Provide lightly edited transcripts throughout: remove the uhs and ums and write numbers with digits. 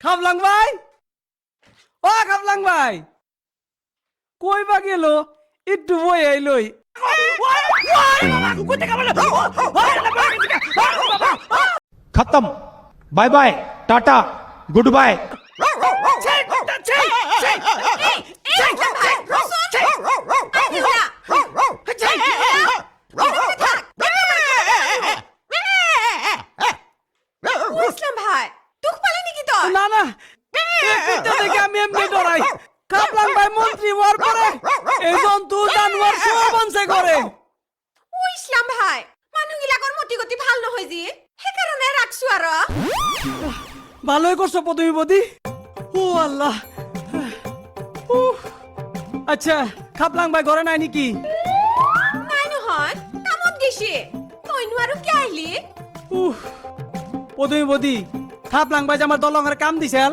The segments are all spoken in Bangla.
খাপলাং ভাই, ও খাপলাং ভাই, কই বা গেল? একটু বই আইলই। खत्म, bye bye, tata, goodbye. না না, দেখে আমি এমনি ডরাই। খাপলাং ভাই মন্ত্রী হওয়ার পরে এই জন্তু জানোয়ার সব বঞ্চে করে। ও ইসলাম ভাই, মানুষগিলাকর মতি গতি ভাল নহয় জি, সেই কারণে রাখছো আর। ভালোই করছো পদমী বদি। ও আল্লাহ। আচ্ছা, খাপলাং ভাই ঘরে নাই নাকি? নাই নহয়, কামত গেছে। তইনু আৰু কি আইলি? পদমী বদি, খাপলাং ভাই যে আমার দলঙের কাম দিছেন,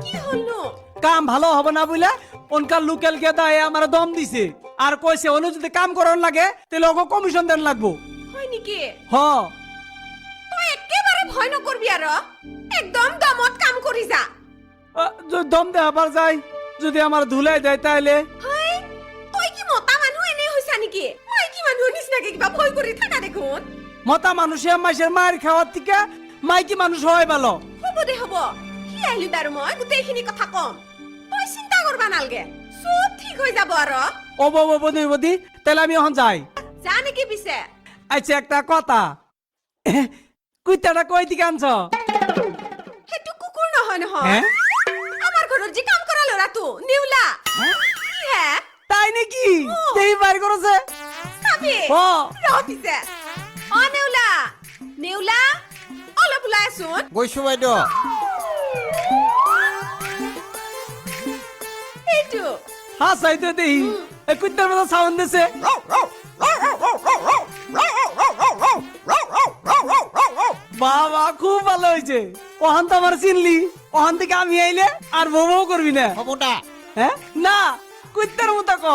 কি হলো? কাম ভালো হবে না বলে ওনকার লোকাল গেদায় আমার দম দিছে আর কইছে অনু যদি কাম করার লাগে তাহলে ওকে কমিশন দেন লাগবো। হয় নাকি? হ, তুই একেবারে ভয় নকরবি আর, একদম দমত কাম করি যা। যদি দম দেওয়া পার যায়, যদি আমার ধুলাই দেয় তাহলে। হয়, তুই কি মতা মানুহ এনে হইছা নাকি? মাইকি মানুহ নিচিনাকে কিবা ভয় কৰি থাকা দেখোন। মতা মানুষে মাসের মায়ের খাওয়ার থেকে মাইকি মানুষ হয় ভালো। হব দে হব, সি আইলি বাৰু মই গোটেইখিনি কথা কম। তুই চিন্তা করবা নালগে, সব ঠিক হয়ে যাব আর। ও বদি বদি, তাহলে আমি এখন যাই। যা নাকি পিছে? আচ্ছা, একটা কথা, কুইতাটা কই দিকে আনছ? হেতু কুকুর নহয় নহয়, হ্যাঁ? আমার ঘরত যে কাম করা লরা তো নেউলা। হ্যাঁ তাই নাকি? দেই বাইর করেছে। সাবি ও রহ পিছে। ও নেউলা, নেউলা অলপ ওলাই আসুন। গৈছো বাইদেউ। এইটো হ্যাঁ চাইতে দেই, কুইতার মতো সাউন্ড দিছে। বাবা খুব ভালো হয়েছে। ওখান তো আমার চিনলি, ওখান থেকে আমি আইলে আর বউ করবি না। হ'ব দা। হ্যাঁ না, কুইতার মতো ক।